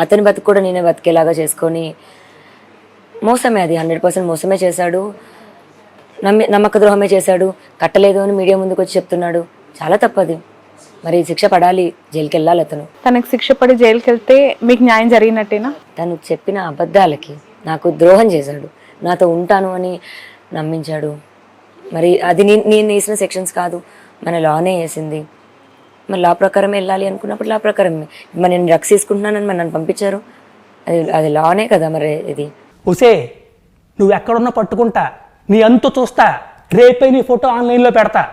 అతని బతుకు కూడా నేనే బతికేలాగా చేసుకొని మోసమే, అది 100% మోసమే చేశాడు, నమ్మక ద్రోహమే చేశాడు. కట్టలేదు అని మీడియా ముందుకు వచ్చి చెప్తున్నాడు, చాలా తప్పది. మరి శిక్ష పడాలి, జైలుకి వెళ్ళాలి అతను. తనకు శిక్ష పడి జైలుకి వెళ్తే మీకు న్యాయం జరిగినట్టేనా? తను చెప్పిన అబద్ధాలకి నాకు ద్రోహం చేశాడు, నాతో ఉంటాను అని నమ్మించాడు. మరి అది నేను వేసిన సెక్షన్స్ కాదు, మన లానే వేసింది. మరి లా ప్రకారం వెళ్ళాలి అనుకున్నప్పుడు లా ప్రకారం. మరి నేను డ్రగ్స్ తీసుకుంటున్నానని మరి నన్ను పంపించారు, అది లానే కదా. మరి ఇది ఒసే నువ్వు ఎక్కడున్నా పట్టుకుంటా, నీ అంతు చూస్తా, రేపే నీ ఫోటో ఆన్లైన్లో పెడతా.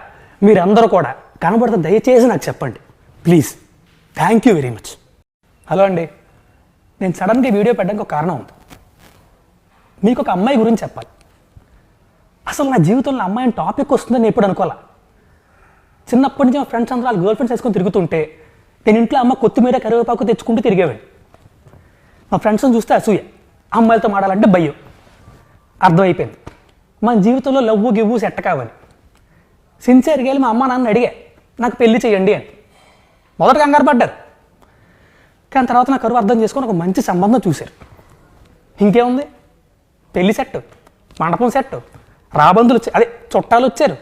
మీరందరూ కూడా కనబడితే దయచేసి నాకు చెప్పండి please. Thank you very much. Hello అండి, నేను సడన్గా వీడియో పెట్టడానికి ఒక కారణం ఉంది. మీకు ఒక అమ్మాయి గురించి చెప్పాలి. అసలు నా జీవితంలో అమ్మాయిని టాపిక్ వస్తుందని నేను ఎప్పుడు అనుకోవాలా. చిన్నప్పటి నుంచి మా ఫ్రెండ్స్ అందరూ వాళ్ళ గర్ల్ ఫ్రెండ్స్ వేసుకొని తిరుగుతుంటే నేను ఇంట్లో అమ్మ కొత్తిమీర కరివేపాకు తెచ్చుకుంటూ తిరిగేవాడిని. మా ఫ్రెండ్స్ని చూస్తే అసూయ, అమ్మాయిలతో మాడాలంటే భయం. అర్థమైపోయింది మన జీవితంలో లవ్వు గివ్వు సెట్ కావాలి. సిన్సియర్గా వెళ్ళి మా అమ్మ నాన్న అడిగా నాకు పెళ్లి చేయండి అని. మొదట కంగారు పడ్డారు, కానీ తర్వాత నా కరువు అర్థం చేసుకొని ఒక మంచి సంబంధం చూశారు. ఇంకేముంది, పెళ్లి సెట్, మండపం సెట్, రాబందులు అదే చుట్టాలు వచ్చారు.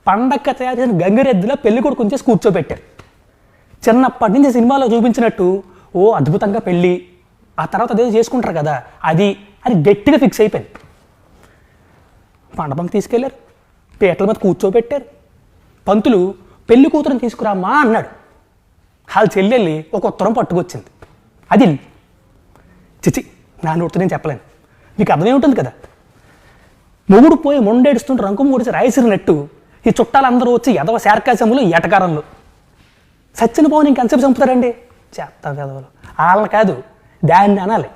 పండక్క తయారు చేసిన గంగిరెద్దులో పెళ్లి కొడుకు కొంచెం కూర్చోబెట్టారు. చిన్నప్పటి నుంచి సినిమాలో చూపించినట్టు ఓ అద్భుతంగా పెళ్ళి, ఆ తర్వాత అదేదో చేసుకుంటారు కదా అది గట్టిగా ఫిక్స్ అయిపోయింది. మండపం తీసుకెళ్లారు, పీటల మీద కూర్చోబెట్టారు. పంతులు పెళ్లి కూతురుని తీసుకురామ్మా అన్నాడు. వాళ్ళ చెల్లెళ్ళి ఒక ఉత్తరం పట్టుకొచ్చింది. అది చిచి నా నోటితో నేను చెప్పలేను, మీకు అర్థమే ఉంటుంది కదా. మొగుడు పోయి మొండేడుస్తుంటే రంకు మూడిసి రాయిసిరినట్టు ఈ చుట్టాలందరూ వచ్చి ఎదవ శార్కాశములు ఎటకారంలో సచ్చిన పోని ఇంకెంతసేపు చంపుతారండి. చేస్తా ఎదవలు వాళ్ళని కాదు, దాన్ని అనాలి.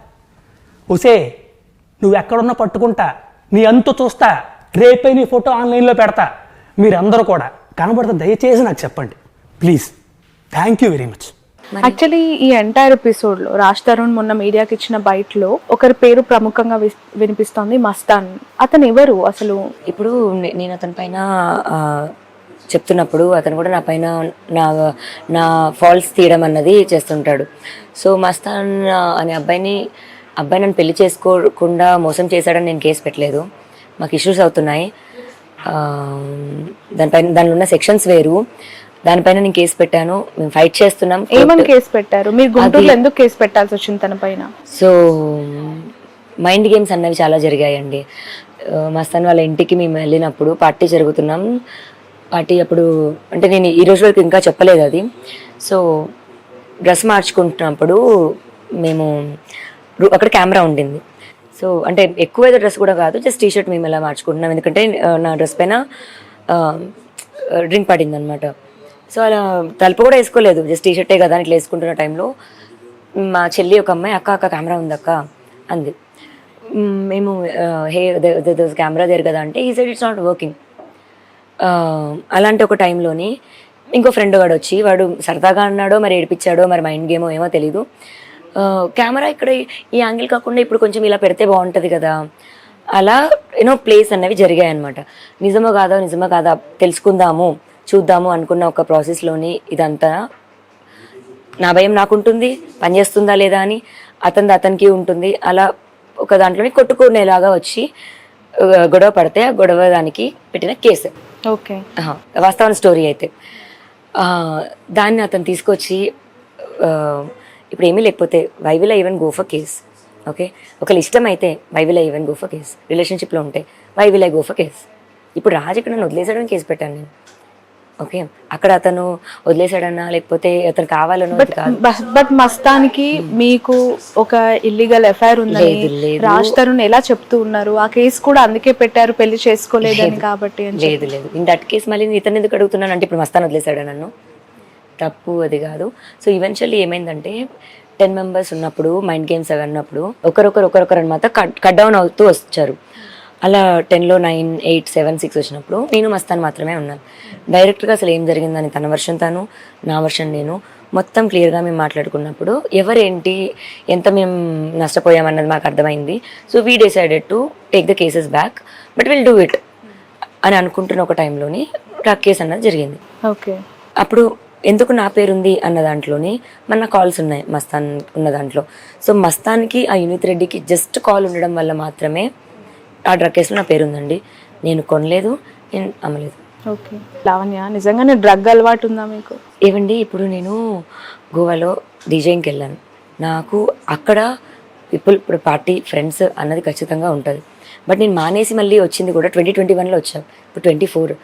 ఒసే నువ్వు ఎక్కడున్నా పట్టుకుంటా, నీ అంతు చూస్తా, రేపే నీ ఫోటో ఆన్లైన్లో పెడతా. మీరందరూ కూడా కనబడితే దయచేసి నాకు చెప్పండి please. Thank you very much. Actually ఈ ఎంటైర్ ఎపిసోడ్ లో రాజ్ తరుణ్ మొన్న మీడియాకి ఇచ్చిన బయటలో ఒకరి పేరు ప్రముఖంగా వినిపిస్తోంది, మస్తాన్. అతను ఎవరు అసలు? ఇప్పుడు నేను అతని పైన చెప్తున్నప్పుడు అతను కూడా నా పైన నా ఫాల్స్ తీయడం అన్నది చేస్తుంటాడు. సో మస్తాన్ అనే అబ్బాయి నన్ను పెళ్లి చేసుకోకుండా మోసం చేశాడని నేను కేసు పెట్టలేదు, మాకు ఇష్యూస్ అవుతున్నాయి. దానిలో ఉన్న సెక్షన్స్ వేరు, దానిపైన నేను కేసు పెట్టాను, మేము ఫైట్ చేస్తున్నాం. ఏమని కేసు పెట్టారు మీరు? గుంటూరులో ఎందుకు కేసు పెట్టాల్సి వచ్చింది తన పైన? సో మైండ్ గేమ్స్ అన్నవి చాలా జరిగాయండి. మస్తాన్ వాళ్ళ ఇంటికి మేము వెళ్ళినప్పుడు పార్టీ జరుగుతున్నాం. పార్టీ అప్పుడు అంటే నేను ఈ రోజు వరకు ఇంకా చెప్పలేదు అది. సో డ్రెస్ మార్చుకుంటున్నప్పుడు మేము అక్కడ కెమెరా ఉండింది. సో అంటే ఎక్కువ ఏదో డ్రెస్ కూడా కాదు, జస్ట్ టీ షర్ట్ మేము ఎలా మార్చుకుంటున్నాం, ఎందుకంటే నా డ్రెస్ పైన డ్రింక్ పడింది అనమాట. సో అలా తలుపు కూడా వేసుకోలేదు, జస్ట్ టీ షర్టే కదా అని ఇట్లా వేసుకుంటున్న టైంలో మా చెల్లి ఒక అమ్మాయి అక్క కెమెరా ఉందక్క అంది. మేము హే కెమెరా దేర్ కదా అంటే ఈ సైడ్ ఇట్స్ నాట్ వర్కింగ్. అలాంటి ఒక టైంలోని ఇంకో ఫ్రెండ్ వాడు వచ్చి, వాడు సరదాగా అన్నాడో మరి ఏడిపించాడో మరి మైండ్ గేమో ఏమో తెలీదు, కెమెరా ఇక్కడ ఈ యాంగిల్ కాకుండా ఇప్పుడు కొంచెం ఇలా పెడితే బాగుంటుంది కదా, అలా ప్లేస్ అన్నవి జరిగాయి అనమాట. నిజమో కాదా తెలుసుకుందాము చూద్దాము అనుకున్న ఒక ప్రాసెస్లోని ఇదంతా నా భయం నాకుంటుంది, పనిచేస్తుందా లేదా అని, అతనికి ఉంటుంది. అలా ఒక దాంట్లోని కొట్టుకునేలాగా వచ్చి గొడవ పడితే ఆ గొడవ దానికి పెట్టిన కేసు. ఓకే, వాస్తవ స్టోరీ అయితే దాన్ని అతను తీసుకొచ్చి ఇప్పుడు ఏమీ లేకపోతే why will I even go for case. Okay, ఒకళ్ళు ఇష్టం అయితే why will I even go for case. రిలేషన్షిప్లో ఉంటే why will I go for case. ఇప్పుడు రాజు ఇక్కడ నన్ను వదిలేసాడని కేసు పెట్టాను నేను. ఓకే, అక్కడ అతను వదిలేసాడన్నా లేకపోతే అతను కావాలనో బట్ మస్తానికి మీకు ఒక ఇల్లీగల్ ఎఫ్ఐఆర్ ఉందని రాజ్ తరుణ్ ఎలా చెప్తూ ఉన్నారు? ఆ కేసు కూడా అందుకే పెట్టారు, పెళ్లి చేసుకోలేదని కాబట్టి. లేదు ఇన్ దట్ కేసు మళ్ళీ ఇతను ఎందుకు అడుగుతున్నాను అంటే ఇప్పుడు మస్తాన్ వదిలేసాడు నన్ను, తప్పు అది కాదు. సో ఈవెన్చువల్లీ ఏమైందంటే 10 మెంబర్స్ ఉన్నప్పుడు మైండ్ గేమ్స్ అవి అన్నప్పుడు ఒకరొకరు అనమాట కట్ డౌన్ అవుతూ వచ్చారు. అలా 10లో 9, 8, 7, 6 వచ్చినప్పుడు నేను మస్తాన్ మాత్రమే ఉన్నాను. డైరెక్ట్గా అసలు ఏం జరిగిందని తన వర్షన్ తను, నా వర్షన్ నేను, మొత్తం క్లియర్గా మేము మాట్లాడుకున్నప్పుడు ఎవరేంటి ఎంత మేము నష్టపోయామన్నది మాకు అర్థమైంది. So we decided to take the cases back, but will do it అని అనుకుంటున్న ఒక టైంలోని డ్రగ్ కేసు అన్నది జరిగింది. ఓకే, అప్పుడు ఎందుకు నా పేరుంది అన్న దాంట్లోని మన కాల్స్ ఉన్నాయి మస్తాన్ ఉన్న దాంట్లో. సో మస్తాన్కి ఆ యూనిత్ రెడ్డికి జస్ట్ కాల్ ఉండడం వల్ల మాత్రమే ఆ డ్రగ్ కేసులో నా పేరుందండి. నేను కొనలేదు, నేను అమ్మలేదు. ఓకే లావణ్య, నిజంగానే డ్రగ్ అలవాటు ఉందా మీకు? ఏవండి, ఇప్పుడు నేను గోవాలో డీజేయింగ్కి వెళ్ళాను. నాకు అక్కడ ఇప్పుడు పార్టీ ఫ్రెండ్స్ అన్నది ఖచ్చితంగా ఉంటుంది. బట్ నేను మానేసి మళ్ళీ వచ్చింది కూడా 2021లో వచ్చాను. ఇప్పుడు 24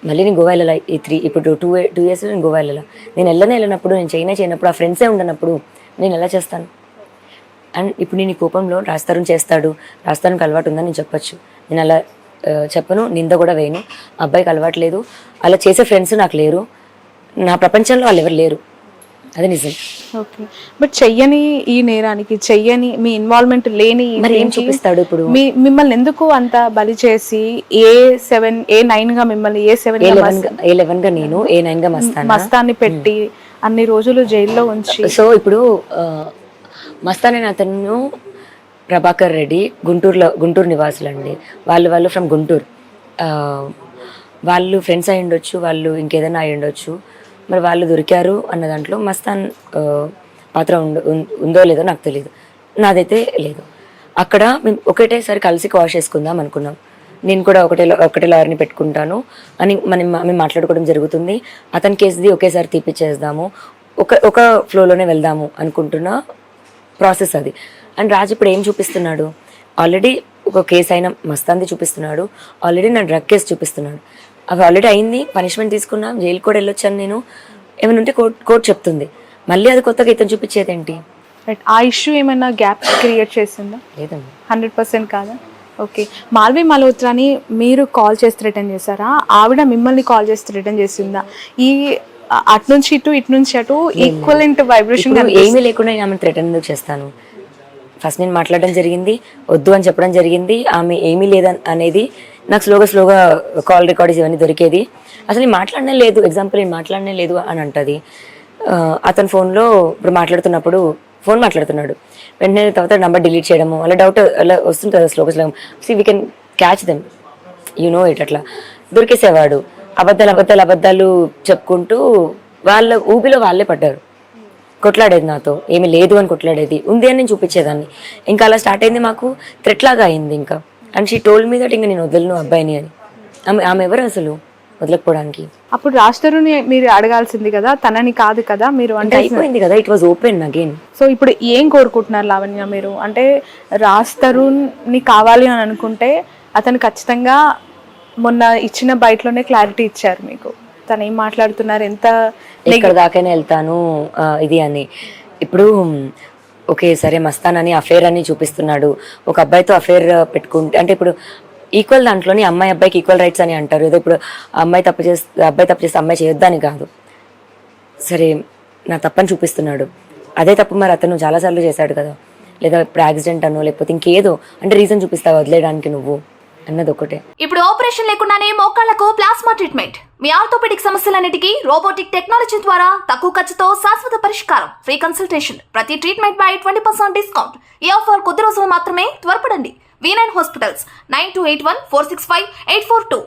మళ్ళీ నేను గోవా వెళ్ళాలి. ఇప్పుడు టూ ఇయర్స్ నేను గోవా వెళ్ళాలి. నేను వెళ్ళినప్పుడు, నేను చేయనప్పుడు, ఆ ఫ్రెండ్సే ఉండనప్పుడు నేను ఎలా చేస్తాను? అండ్ ఇప్పుడు నేను ఈ కోపంలో రాజతరుణ్ చేస్తాడు, రాజతరుణ్కి అలవాటు ఉందని నేను చెప్పొచ్చు. నేను అలా చెప్పను, నింద కూడా వేయను. అబ్బాయికి అలవాటు లేదు, అలా చేసే ఫ్రెండ్స్ నాకు లేరు, నా ప్రపంచంలో వాళ్ళు ఎవరు లేరు, అది నిజం. ఓకే, బట్ చెయ్యని ఈ నేరానికి, చెయ్యని మీ ఇన్వాల్వ్మెంట్ లేని మరి ఏం చూపిస్తాడు ఇప్పుడు? మిమ్మల్ని ఎందుకు అంత బలి చేసి A9 గా మిమ్మల్ని A11 గా నేను, A9 గా మస్తాన్ని పెట్టి అన్ని రోజులు జైల్లో ఉంచి? సో ఇప్పుడు మస్తాన్ అనే అతను ప్రభాకర్ రెడ్డి గుంటూరు నివాసులు అండి. వాళ్ళు ఫ్రమ్ గుంటూరు. వాళ్ళు ఫ్రెండ్స్ అయి ఉండొచ్చు, వాళ్ళు ఇంకేదైనా అయి ఉండొచ్చు. మరి వాళ్ళు దొరికారు అన్న దాంట్లో మస్తాన్ పాత్ర ఉందో లేదో నాకు తెలియదు, నాదైతే లేదు. అక్కడ మేము ఒకటేసారి కలిసి వాష్ చేసుకుందాం అనుకున్నాం. నేను కూడా ఒకటే లాయర్ని పెట్టుకుంటాను అని మేము మాట్లాడుకోవడం జరుగుతుంది. అతని కేసుది ఒకేసారి తీపిచ్చేద్దాము, ఒక ఫ్లోలోనే వెళ్దాము అనుకుంటున్న ప్రాసెస్ అది. అండ్ రాజు ఇప్పుడు ఏం చూపిస్తున్నాడు? ఆల్రెడీ ఒక కేసు అయినా మస్తాన్ది చూపిస్తున్నాడు, ఆల్రెడీ నా డ్రగ్ కేసు చూపిస్తున్నాడు. అవి ఆల్రెడీ అయింది, పనిష్మెంట్ తీసుకున్నా, జైలు కూడా వెళ్ళొచ్చాను నేను. ఏమైనా ఉంటే కోర్టు చెప్తుంది. మళ్ళీ అది కొత్తగా ఇతను చూపించేది ఏంటి? ఆ ఇష్యూ ఏమైనా గ్యాప్ క్రియేట్ చేసిందా? లేదండి, 100% కాదా? ఓకే, మాల్వి మల్హోత్రాని మీరు కాల్ చేసి రిటర్న్ చేశారా? ఆవిడ మిమ్మల్ని కాల్ చేసి రిటర్న్ చేసిందా? ఈ అటు నుంచి ఇటు నుంచి అటు ఈక్వలెంట్ వైబ్రేషన్ ఏమీ లేకుండా నేను ఆమె థ్రెటన్ ఎందుకు చేస్తాను? ఫస్ట్ నేను మాట్లాడడం జరిగింది, వద్దు అని చెప్పడం జరిగింది. ఆమె ఏమీ లేదని అనేది నాకు స్లోగా కాల్ రికార్డ్స్ ఇవన్నీ దొరికేది. అసలు నేను మాట్లాడనే లేదు, ఎగ్జాంపుల్ నేను మాట్లాడనే లేదు అని అంటది. అతని ఫోన్లో ఇప్పుడు మాట్లాడుతున్నప్పుడు ఫోన్ మాట్లాడుతున్నాడు, వెంటనే తర్వాత నెంబర్ డిలీట్ చేయడము, అలా డౌట్ అలా వస్తుంది కదా స్లోగా. We can catch them, you know it. అట్లా దొరికేసేవాడు. అబద్ధాలు చెప్పుకుంటూ వాళ్ళ ఊబిలో వాళ్ళే పడ్డారు. కొట్లాడేది నాతో, ఏమీ లేదు అని కొట్లాడేది, ఉంది అని నేను చూపించేదాన్ని. ఇంకా అలా స్టార్ట్ అయింది, మాకు థ్రెట్ లాగా అయింది ఇంకా. And she told me that ఇంకా నేను వదలను అబ్బాయిని అని. ఆమె ఎవరు అసలు వదలకపోవడానికి? అప్పుడు రాజ్ తరుణ్ మీరు అడగాల్సింది కదా, తనని కాదు కదా మీరు. అంటే అయిపోయింది కదా, it was open again. So ఇప్పుడు ఏం కోరుకుంటున్నారు లావణ్య మీరు? అంటే రాజ్ తరుణ్ ని కావాలి అని అనుకుంటే అతను ఖచ్చితంగా మొన్న ఇచ్చిన బయటలోనే క్లారిటీ ఇచ్చారు మీకు. తను ఏం మాట్లాడుతున్నారు, ఎంత ఎక్కడ దాకైనా వెళ్తాను ఇది అని. ఇప్పుడు ఓకే సరే, మస్తాన్ అని అఫేర్ అని చూపిస్తున్నాడు. ఒక అబ్బాయితో అఫేర్ పెట్టుకుంటే అంటే ఇప్పుడు ఈక్వల్ దాంట్లోని అమ్మాయి అబ్బాయికి ఈక్వల్ రైట్స్ అని అంటారు. ఏదో ఇప్పుడు అబ్బాయి తప్పు చేస్తే అమ్మాయి చేయొద్దని కాదు. సరే, నా తప్పని చూపిస్తున్నాడు, అదే తప్పు మరి అతను చాలాసార్లు చేశాడు కదా. లేదా ఇప్పుడు యాక్సిడెంట్ అనో లేకపోతే ఇంకేదో అంటే రీజన్ చూపిస్తావు వదిలేయడానికి నువ్వు అన్నది ఒకటే. ఇప్పుడు ఆపరేషన్ లేకుండానే మోకాళ్లకు ప్లాస్మా ట్రీట్మెంట్, మీ ఆర్థోపెడిక్ సమస్యలన్నిటికీ రోబోటిక్ టెక్నాలజీ ద్వారా తక్కువ ఖర్చుతో శాశ్వత పరిష్కారం, ఫ్రీ కన్సల్టేషన్, ప్రతి ట్రీట్మెంట్ పై 20% డిస్కౌంట్. ఈ ఆఫర్ కొద్ది రోజులు మాత్రమే, త్వరపడండి. V9 hospitals 9281465842.